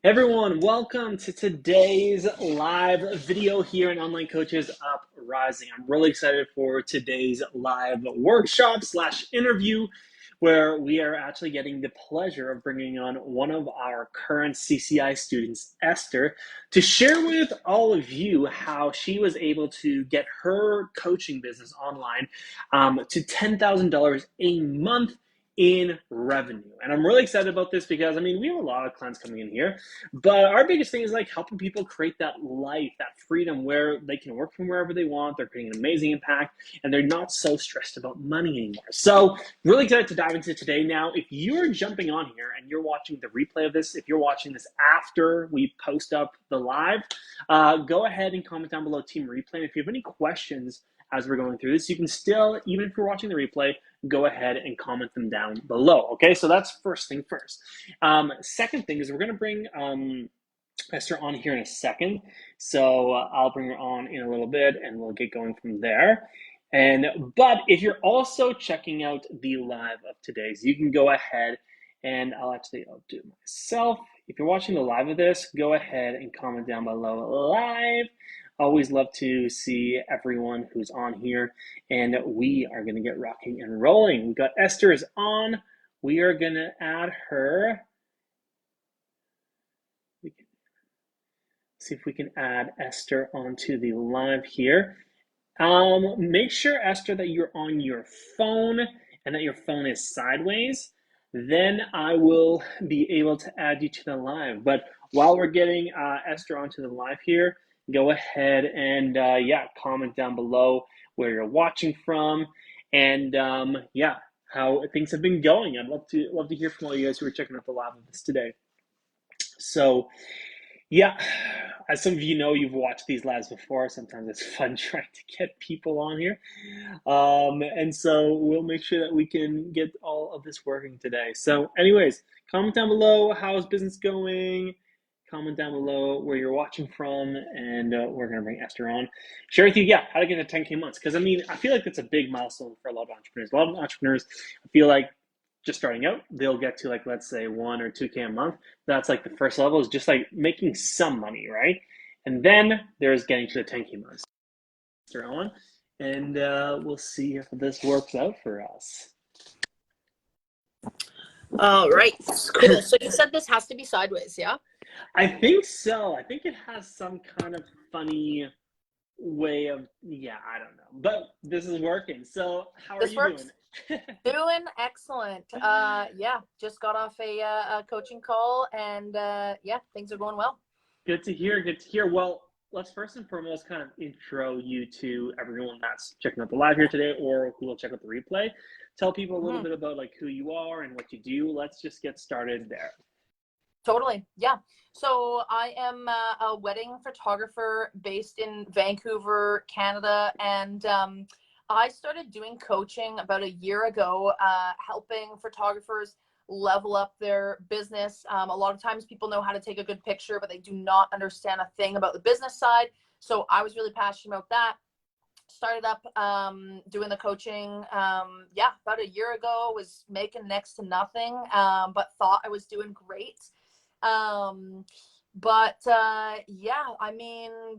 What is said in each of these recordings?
Everyone, welcome to today's live video here in Online Coaches Uprising. I'm really excited for today's live workshop slash interview where we are actually getting the pleasure of bringing on one of our current CCI students, Esther, to share with all of you how she was able to get her coaching business online to $10,000 a month in revenue. And I'm really excited about this because, we have a lot of clients coming in here, but our biggest thing is like helping people create that life, that freedom where they can work from wherever they want. They're creating an amazing impact and they're not so stressed about money anymore. So really excited to dive into today. Now, if you're jumping on here and you're watching the replay of this, if you're watching this after we post up the live, go ahead and comment down below Team Replay. And if you have any questions as we're going through this, you can still, even if you're watching the replay, go ahead and comment them down below. Okay, so that's first thing first. Second thing is we're going to bring Esther on here in a second. So I'll bring her on in a little bit and we'll get going from there. But if you're also checking out the live of today's, you can go ahead and I'll do it myself. If you're watching the live of this, go ahead and comment down below live. Always love to see everyone who's on here, and we are going to get rocking and rolling. We got Esther's on. We are going to add her. See if we can add Esther onto the live here. Make sure, Esther, that you're on your phone and that your phone is sideways. Then I will be able to add you to the live. But while we're getting Esther onto the live here, go ahead and comment down below where you're watching from and how things have been going. I'd love to hear from all you guys who are checking out the live of this today. So yeah, as some of you know, you've watched these lives before. Sometimes it's fun trying to get people on here. And so we'll make sure that we can get all of this working today. So anyways, comment down below, how's business going? Comment down below where you're watching from, and we're going to bring Esther on. Share with you, how to get to 10K months. Because, I feel like that's a big milestone for a lot of entrepreneurs. A lot of entrepreneurs feel like just starting out, they'll get to like, let's say 1 or 2K a month. That's like the first level is just like making some money, right? And then there's getting to the 10K months. On, and we'll see if this works out for us. All right, cool. So you said this has to be sideways, yeah? I think so. I think it has some kind of funny way of, I don't know. But this is working. So how are you doing? Doing excellent. Just got off a coaching call and things are going well. Good to hear. Well, let's first and foremost kind of intro you to everyone that's checking out the live here today or who will check out the replay. Tell people a little bit about like who you are and what you do. Let's just get started there. Totally. Yeah. So I am a wedding photographer based in Vancouver, Canada, and I started doing coaching about a year ago, helping photographers level up their business. A lot of times people know how to take a good picture, but they do not understand a thing about the business side. So I was really passionate about that. Started up doing the coaching, about a year ago, was making next to nothing, but thought I was doing great.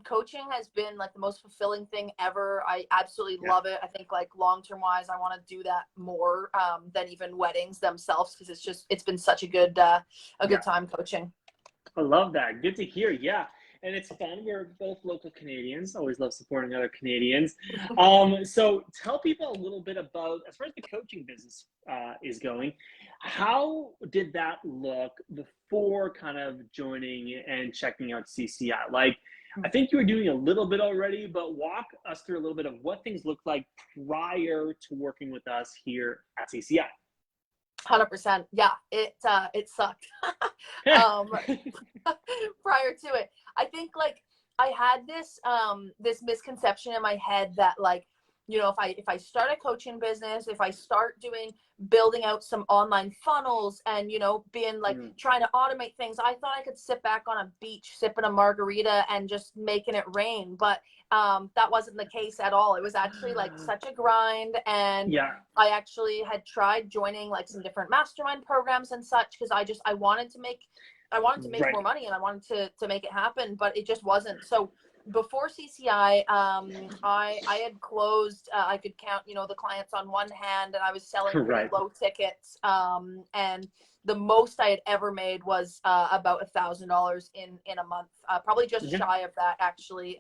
Coaching has been like the most fulfilling thing ever. I absolutely love it. I think like long-term wise, I want to do that more than even weddings themselves, because it's been such a good time coaching. I love that. Good to hear. Yeah. And it's fun. We're both local Canadians. Always love supporting other Canadians. So tell people a little bit about, as far as the coaching business is going, how did that look before kind of joining and checking out CCI? Like, I think you were doing a little bit already, but walk us through a little bit of what things looked like prior to working with us here at CCI. 100%. Yeah, it sucked. Prior to it, I think like I had this misconception in my head that like, if I start a coaching business, if I start building out some online funnels and, being like trying to automate things, I thought I could sit back on a beach, sipping a margarita and just making it rain. But that wasn't the case at all. It was actually like such a grind. And I actually had tried joining like some different mastermind programs and such, because I wanted to make I wanted to make Right. more money and I wanted to make it happen, but it just wasn't. So before CCI, I had closed, I could count, the clients on one hand, and I was selling really Right. low tickets. And the most I had ever made was about $1,000 in a month, probably just Yeah. shy of that, actually.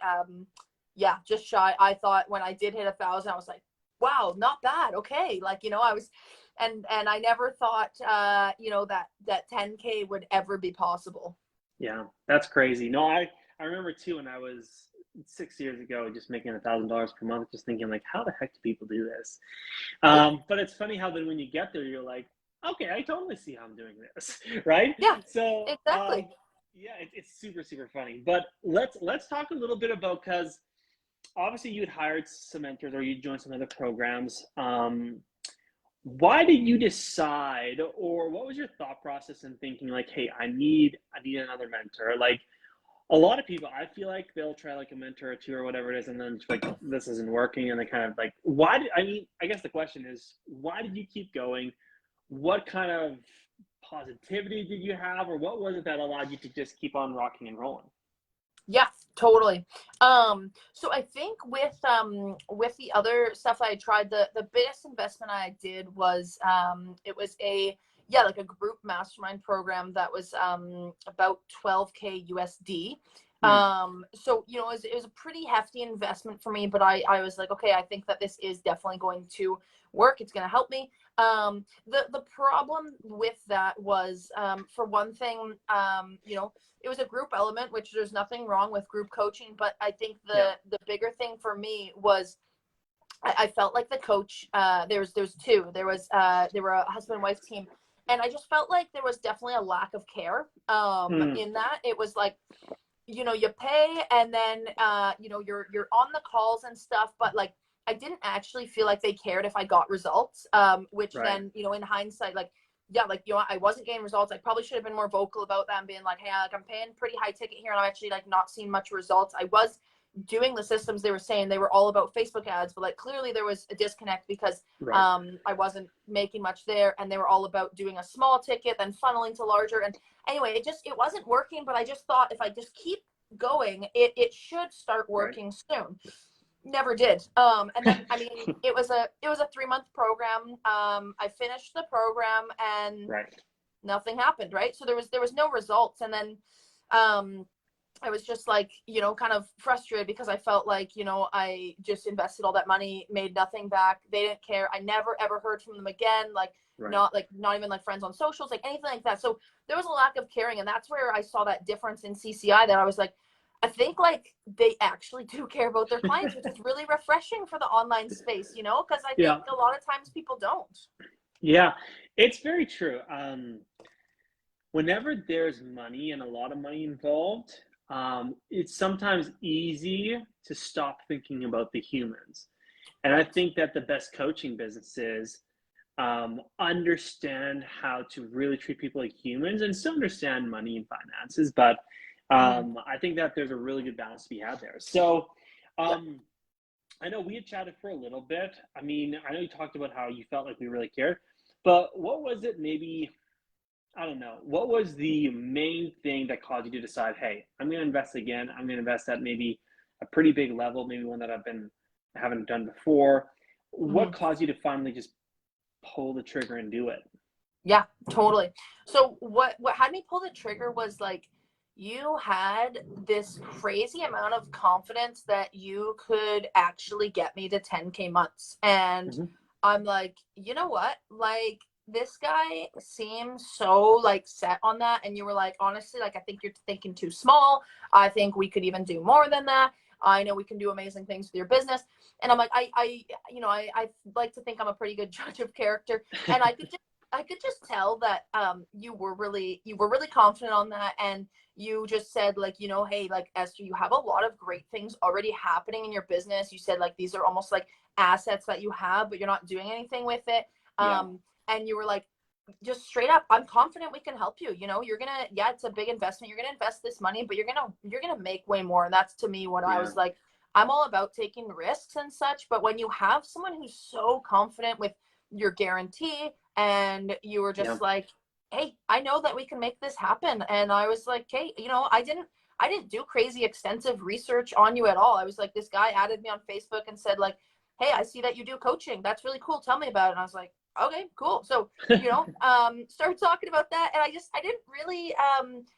Yeah, just shy. I thought when I did hit 1,000, I was like, wow, not bad. Okay, like I was, and I never thought, that 10K would ever be possible. Yeah. That's crazy. No, I remember too when I was 6 years ago, just making $1,000 per month, just thinking like, how the heck do people do this? Yeah, But it's funny how then when you get there, you're like, okay, I totally see how I'm doing this, right? yeah, So, exactly. yeah, it's super super funny. But let's talk a little bit about because obviously you'd hired some mentors or you joined some other programs. Why did you decide, or what was your thought process in thinking like, hey, I need another mentor? Like a lot of people, I feel like they'll try like a mentor or two or whatever it is, and then it's like this isn't working, and they kind of like, why did I mean? I guess the question is, why did you keep going? What kind of positivity did you have, or what was it that allowed you to just keep on rocking and rolling? Yeah, totally. So I think with the other stuff I tried, the biggest investment I did was it was a yeah, like a group mastermind program that was about 12K USD. Hmm. So it was a pretty hefty investment for me, but I was like, okay, I think that this is definitely going to work. It's going to help me. The problem with that was, for one thing, it was a group element, which there's nothing wrong with group coaching, but I think Yeah. the bigger thing for me was I felt like the coach, there's two, they were a husband and wife team, and I just felt like there was definitely a lack of care Hmm. in that. It was like, you pay, and then you're on the calls and stuff, but like I didn't actually feel like they cared if I got results, which Right. then, in hindsight, like, yeah, like, I wasn't getting results. I probably should have been more vocal about that and being like, hey, like, I'm paying pretty high ticket here and I'm actually like not seeing much results. I was doing the systems they were saying they were all about Facebook ads, but like clearly there was a disconnect because Right. I wasn't making much there, and they were all about doing a small ticket then funneling to larger. And anyway, it wasn't working, but I just thought if I just keep going, it should start Right. working soon. Never did. And then, I mean, it was a 3-month program. I finished the program and Right. nothing happened, right? So there was no results. And then um I was just like, kind of frustrated because I felt like, I just invested all that money, made nothing back. They didn't care. I never ever heard from them again. Right. Not even like friends on socials, like anything like that. So there was a lack of caring. And that's where I saw that difference in CCI, that I was like, I think like they actually do care about their clients, which is really refreshing for the online space, because I think Yeah. a lot of times people don't. Yeah. It's very true. Whenever there's money and a lot of money involved, it's sometimes easy to stop thinking about the humans. And I Right. think that the best coaching businesses understand how to really treat people like humans and still understand money and finances. But Mm-hmm. I think that there's a really good balance to be had there. So Yeah. um, I know we had chatted for a little bit. I mean, I know you talked about how you felt like we really cared, but what was it maybe? I don't know. What was the main thing that caused you to decide, hey, I'm going to invest again. I'm going to invest at maybe a pretty big level, maybe one that I haven't done before. What Mm-hmm. caused you to finally just pull the trigger and do it? Yeah, totally. So what had me pull the trigger was like, you had this crazy amount of confidence that you could actually get me to 10K months. And Hmm. I'm like, you know what? Like, this guy seems so like set on that. And you were like, honestly, like, I think you're thinking too small. I think we could even do more than that. I know we can do amazing things with your business. And I'm like, I like to think I'm a pretty good judge of character. And I could just tell that you were really confident on that, and you just said, like, hey, like, Esther, you have a lot of great things already happening in your business. You said like these are almost like assets that you have, but you're not doing anything with it. Yeah, And you were like, just straight up, I'm confident we can help you. You're gonna, yeah, it's a big investment. You're gonna invest this money, but you're gonna make way more. And that's to me what I yeah, was like. I'm all about taking risks and such, but when you have someone who's so confident with your guarantee, and you were yeah. just like, hey, I know that we can make this happen. And I was like, hey, I didn't do crazy extensive research on you at all. I was like, this guy added me on Facebook and said like, hey, I see that you do coaching. That's really cool. Tell me about it. And I was like, okay, cool. So, started talking about that. And I didn't really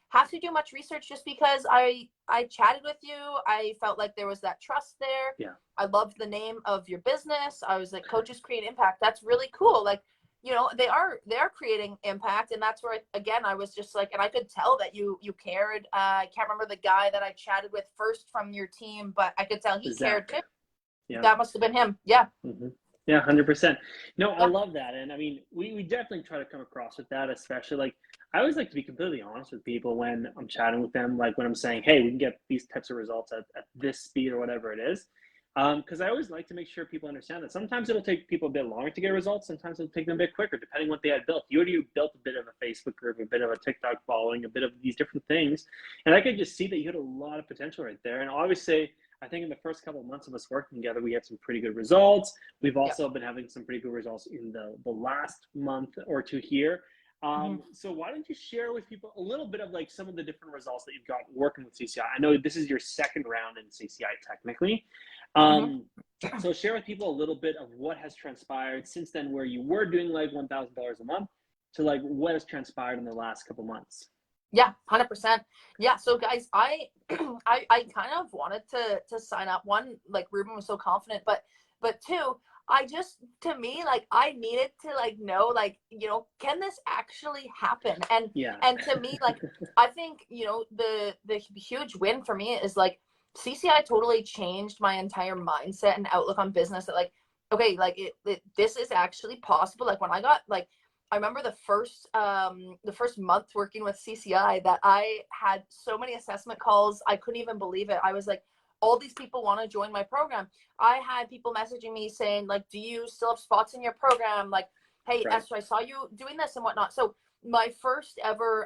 have to do much research just because I chatted with you. I felt like there was that trust there. Yeah. I loved the name of your business. I was like, Coaches Create Impact. That's really cool. Like, they are creating impact. And that's where, again, I was just like, and I could tell that you cared. I can't remember the guy that I chatted with first from your team, but I could tell he cared too. Yeah. That must have been him. Yeah. Mm-hmm. Yeah, 100%. No, I Yeah. love that. And I mean, we definitely try to come across with that, especially like I always like to be completely honest with people when I'm chatting with them, like when I'm saying, hey, we can get these types of results at this speed or whatever it is. Because I always like to make sure people understand that sometimes it'll take people a bit longer to get results. Sometimes it'll take them a bit quicker, depending what they had built. You already built a bit of a Facebook group, a bit of a TikTok following, a bit of these different things. And I could just see that you had a lot of potential right there. And obviously, I think in the first couple of months of us working together, we had some pretty good results. We've also been having some pretty good results in the last month or two here. So why don't you share with people a little bit of like some of the different results that you've got working with CCI? I know this is your second round in CCI technically. So share with people a little bit of what has transpired since then, where you were doing like $1,000 a month to like what has transpired in the last couple months. Yeah, 100%. Yeah. So guys, I I kind of wanted to sign up. One, like Ruben was so confident, but two, to me, like I needed to like know, like, can this actually happen? Yeah. And to me, like, I think, the huge win for me is like CCI totally changed my entire mindset and outlook on business, that like, okay, like this is actually possible. Like when I remember the first month working with CCI that I had so many assessment calls. I couldn't even believe it. I was like, all these people want to join my program. I had people messaging me saying like, do you still have spots in your program? Like, hey, Right. Esther, I saw you doing this and whatnot. So my first ever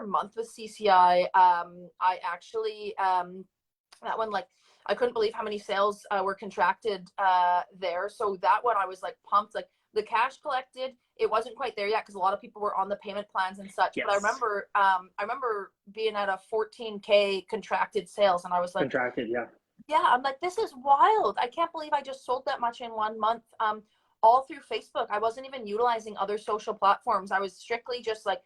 month with CCI, I actually, that one, like, I couldn't believe how many sales were contracted there. So that one I was like pumped. Like the cash collected, it wasn't quite there yet because a lot of people were on the payment plans and such. Yes. But I remember being at a 14K contracted sales, and I was like, Contracted, yeah. yeah, I'm like, this is wild. I can't believe I just sold that much in 1 month. All through Facebook. I wasn't even utilizing other social platforms. I was strictly just like,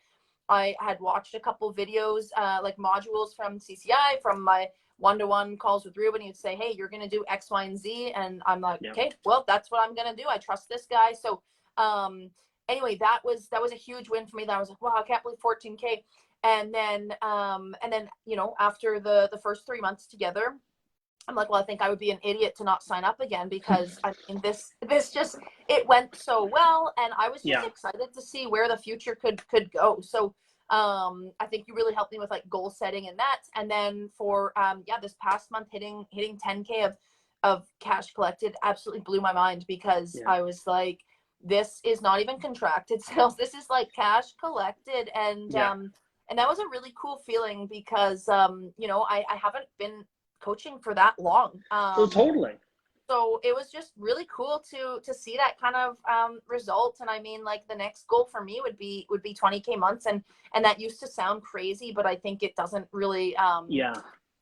I had watched a couple videos, like modules from CCI, from my one-to-one calls with Ruben. He'd say, hey, you're going to do X, Y, and Z. And I'm like, okay, well, that's what I'm going to do. I trust this guy. So, anyway, that was a huge win for me. That I was like, wow, I can't believe 14K. And then, after the first 3 months together, I'm like, well, I think I would be an idiot to not sign up again, because I mean, this just, it went so well, and I was just excited to see where the future could go. So I think you really helped me with like goal setting and that. And then for this past month, hitting 10K of cash collected absolutely blew my mind, because I was like, this is not even contracted sales. This is like cash collected. And that was a really cool feeling, because I haven't been coaching for that long. Oh, totally. So it was just really cool to see that kind of result. And I mean, like, the next goal for me would be 20K months, and that used to sound crazy, but I think it doesn't really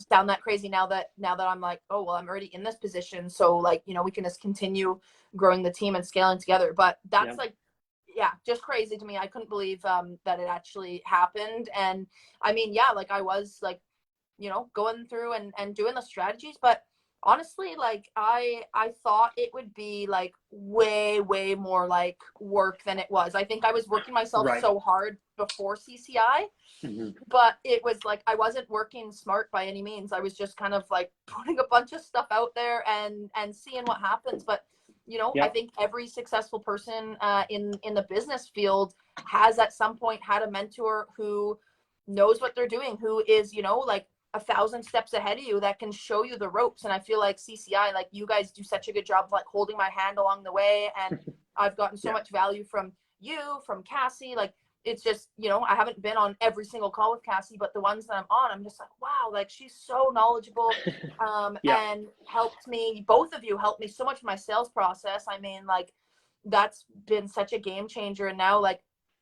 sound that crazy now that I'm like, oh well, I'm already in this position, so like, we can just continue growing the team and scaling together. But that's like, just crazy to me. I couldn't believe that it actually happened. And I mean, like, I was like, going through and doing the strategies. But honestly, like, I thought it would be like way more like work than it was. I think I was working myself so hard before CCI, but it was like, I wasn't working smart by any means. I was just kind of like putting a bunch of stuff out there and seeing what happens. But I think every successful person in the business field has at some point had a mentor who knows what they're doing, who is, like 1,000 steps ahead of you, that can show you the ropes. And I feel like CCI, like, you guys do such a good job of like holding my hand along the way. And I've gotten so much value from you, from Cassie. Like, it's just, I haven't been on every single call with Cassie, but the ones that I'm on, I'm just like, wow, like, she's so knowledgeable, and helped me. Both of you helped me so much in my sales process. I mean, like, that's been such a game changer. And now, like,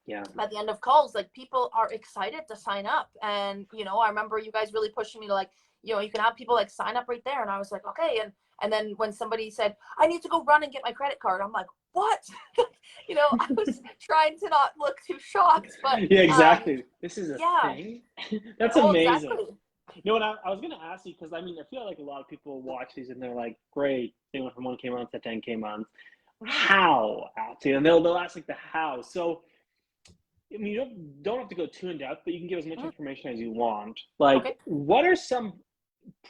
Yeah. at the end of calls, like people are excited to sign up. And, you know, I remember you guys really pushing me to like, you know, you can have people like sign up right there. And I was like, okay. And then when somebody said, I need to go run and get my credit card, I'm like, what? You know, I was trying to not look too shocked, but Yeah, exactly. This is a yeah, thing. That's well, amazing. exactly. You know what? I was gonna ask you because I mean I feel like a lot of people watch these and they're like, great, they went from 1K months to 10K months. Mhm. How? And they'll ask like the how. So I mean, you don't have to go too in depth, but you can give as much Mhm. information as you want. Like, Okay. what are some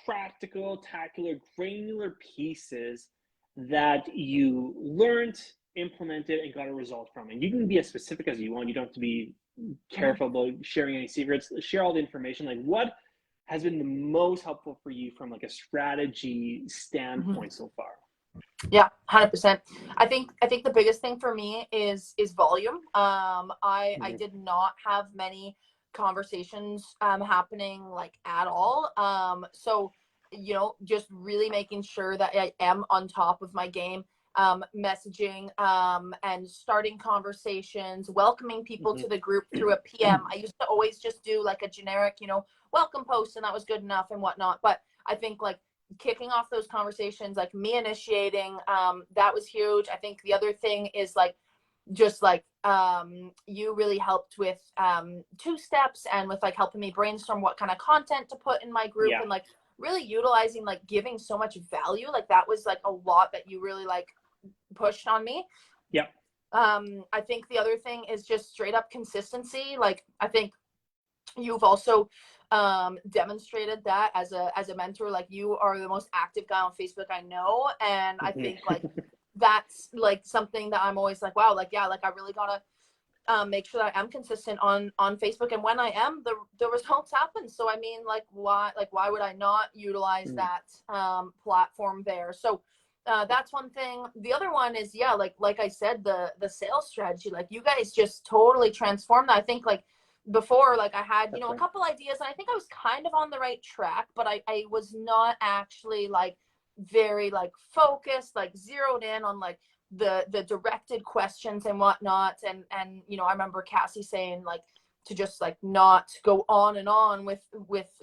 practical, tacular, granular pieces that you learned, implemented, and got a result from? And you can be as specific as you want. You don't have to be Mhm. careful about sharing any secrets. Share all the information. Like, what has been the most helpful for you from like a strategy Mhm. standpoint so far? Yeah, 100%. I think the biggest thing for me is volume. I Mm-hmm. did not have many conversations happening like at all. So you know, just really making sure that I am on top of my game, messaging, and starting conversations, welcoming people Mm-hmm. to the group through a PM. I used to always just do like a generic, you know, welcome post, and that was good enough and whatnot. But I think like kicking off those conversations, like me initiating, that was huge. I think the other thing is like just like you really helped with two steps and with like helping me brainstorm what kind of content to put in my group, Yeah. and like really utilizing like giving so much value. Like that was like a lot that you really like pushed on me. Yeah. I think the other thing is just straight up consistency. Like I think you've also demonstrated that as a mentor. Like you are the most active guy on Facebook I know, and I think like Mm-hmm. that's like something that I'm always like, wow, like yeah, like I really gotta make sure that I am consistent on Facebook, and when I am, the results happen. So I mean, like why would I not utilize that platform there? So that's one thing. The other one is, yeah, like I said, the sales strategy. Like you guys just totally transformed that. I think like before, like I had, you That's know, a right. couple ideas, and I think I was kind of on the right track, but I was not actually like very like focused, like zeroed in on like the directed questions and whatnot. And you know, I remember Cassie saying like to just like not go on and on with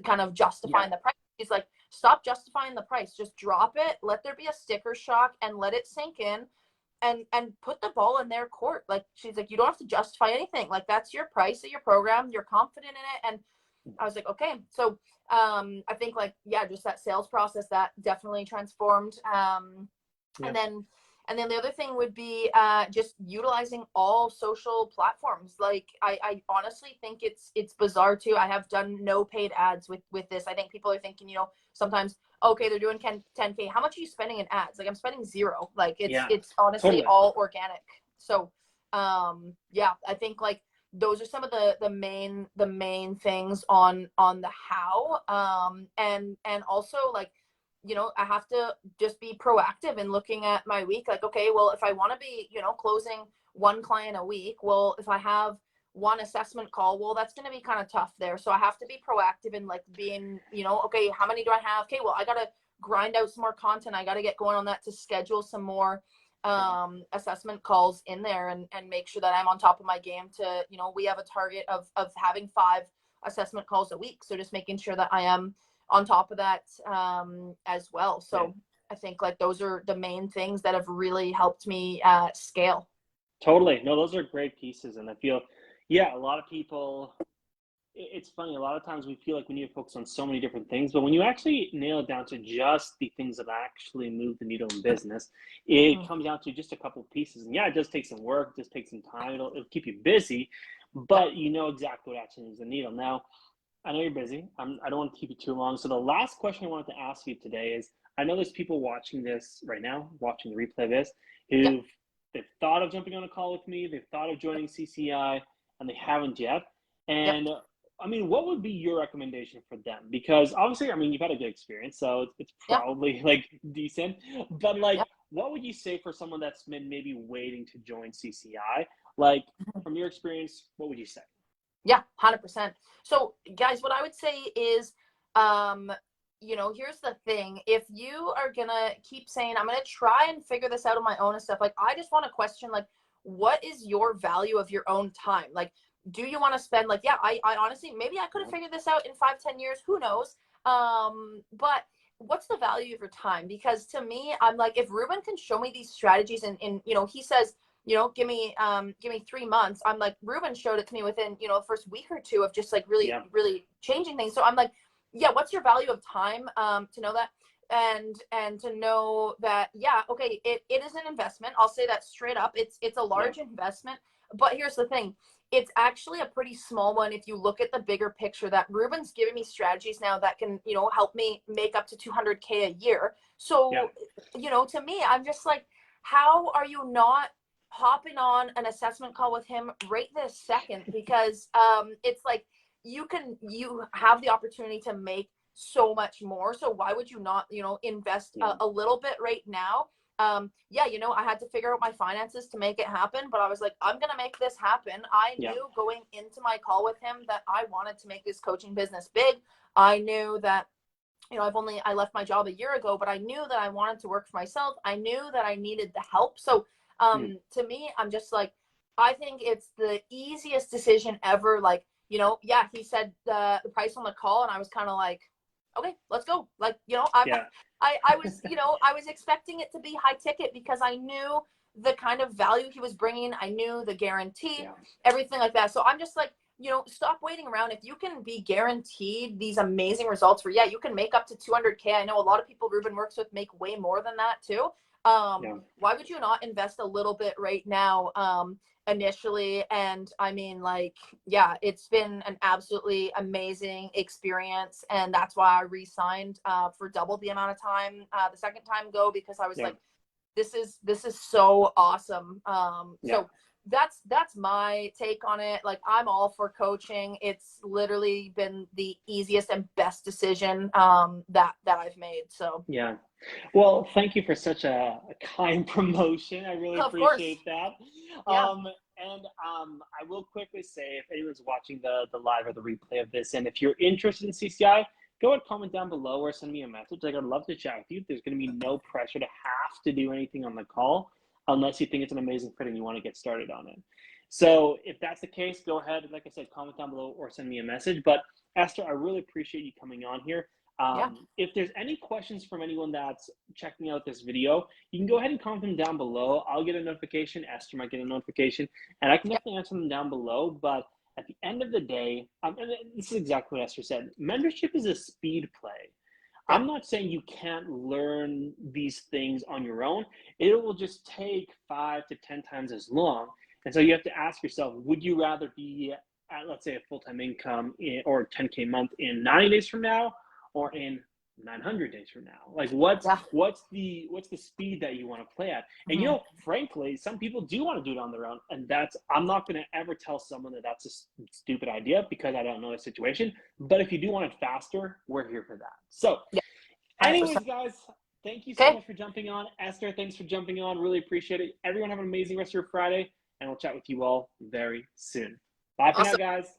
kind of Yeah. justifying the price. She's like, stop justifying the price, just drop it, let there be a sticker shock and let it sink in, and put the ball in their court. Like she's like, you don't have to justify anything, like that's your price of your program, you're confident in it. And I was like, okay. So I think like, yeah, just that sales process that definitely transformed. Yeah. And then the other thing would be just utilizing all social platforms. Like I honestly think it's bizarre too. I have done no paid ads with this. I think people are thinking, you know, sometimes, okay, they're doing 10K, how much are you spending in ads? Like I'm spending zero. Like Yeah. it's honestly Totally. all organic. So yeah, I think like those are some of the main things on the how. And also like, you know, I have to just be proactive in looking at my week. Like, okay, well, if I want to be, you know, closing one client a week, well, if I have one assessment call, well, that's going to be kind of tough there. So I have to be proactive in like being, you know, okay, how many do I have? Okay, well, I got to grind out some more content. I got to get going on that to schedule some more Yeah. assessment calls in there, and make sure that I'm on top of my game to, you know, we have a target of having 5 assessment calls a week. So just making sure that I am on top of that as well. Yeah. So I think like those are the main things that have really helped me scale. Totally. No, those are great pieces. And I feel, yeah, a lot of people, it's funny, a lot of times we feel like we need to focus on so many different things, but when you actually nail it down to just the things that actually move the needle in business, it Mm-hmm. comes down to just a couple of pieces. And yeah, it does take some work, it does take some time, it'll keep you busy, Yeah. but you know exactly what actually moves the needle. Now, I know you're busy. I don't want to keep you too long. So the last question I wanted to ask you today is, I know there's people watching this right now, watching the replay of this, Yep. who've they've thought of jumping on a call with me, they've thought of joining CCI, and they haven't yet. Yep. And I mean, what would be your recommendation for them? Because obviously, I mean, you've had a good experience, so it's Yeah. probably like decent. But like, Yep. what would you say for someone that's been maybe waiting to join CCI? Like, from your experience, what would you say? Yeah, 100%. So, guys, what I would say is, um, you know, here's the thing. If you are gonna keep saying, I'm gonna try and figure this out on my own and stuff, like I just want to question, like, what is your value of your own time? Like, do you want to spend, like, yeah, I honestly, maybe I could have figured this out in 5-10 years, who knows? But what's the value of your time? Because to me, I'm like, if Ruben can show me these strategies and he says, give me 3 months. I'm like, Ruben showed it to me within, the first week or two of just like really, Yeah. really changing things. So I'm like, yeah, what's your value of time? To know that, and to know that, yeah, okay, it is an investment. I'll say that straight up. It's a large investment, but here's the thing. It's actually a pretty small one if you look at the bigger picture, that Ruben's giving me strategies now that can, help me make up to 200K a year. Yeah. So, to me, I'm just like, how are you not hopping on an assessment call with him right this second? Because it's like, you have the opportunity to make so much more. So why would you not, invest Yeah. a little bit right now? Yeah, I had to figure out my finances to make it happen, but I was like, I'm going to make this happen. I Yeah. knew going into my call with him that I wanted to make this coaching business big. I knew that, I left my job a year ago, but I knew that I wanted to work for myself. I knew that I needed the help. So, to me, I'm just like, I think it's the easiest decision ever. Like, yeah, he said the price on the call, and I was kind of like, okay, let's go. Like, Yeah. I was, I was expecting it to be high ticket because I knew the kind of value he was bringing. I knew the guarantee, Yeah. everything like that. So I'm just like, stop waiting around. If you can be guaranteed these amazing results where, yeah, you can make up to 200K. I know a lot of people Ruben works with make way more than that too. Yeah. Why would you not invest a little bit right now, initially? And I mean, like, yeah, it's been an absolutely amazing experience. And that's why I re-signed for double the amount of time the second time go, because I was Yeah. like, this is so awesome. Yeah. So that's my take on it. Like, I'm all for coaching. It's literally been the easiest and best decision that I've made. So Yeah. Well, thank you for such a kind promotion. I really of course, appreciate that. yeah, I will quickly say, if anyone's watching the live or the replay of this, and if you're interested in CCI, go ahead, comment down below or send me a message. Like, I'd love to chat with you. There's going to be no pressure to have to do anything on the call unless you think it's an amazing fit and you want to get started on it. So if that's the case, go ahead, like I said, comment down below or send me a message. But Esther, I really appreciate you coming on here. yeah, If there's any questions from anyone that's checking out this video, you can go ahead and comment them down below. I'll get a notification, Esther might get a notification, and I can yeah, definitely answer them down below. But at the end of the day, and this is exactly what Esther said, mentorship is a speed play. yeah, I'm not saying you can't learn these things on your own. It will just take 5 to 10 times as long. And so you have to ask yourself, would you rather be at, let's say, a full-time income or 10K a month in 90 days from now, or in 900 days from now? Like, yeah. what's the speed that you want to play at? And Mhm. frankly, some people do want to do it on their own, and I'm not going to ever tell someone that that's a stupid idea because I don't know the situation. But if you do want it faster, we're here for that. So Yeah, anyways, 100%. guys, thank you so Okay. much for jumping on. Esther, thanks for jumping on. Really appreciate it. Everyone have an amazing rest of your Friday, and we'll chat with you all very soon. Bye for now, Awesome. guys.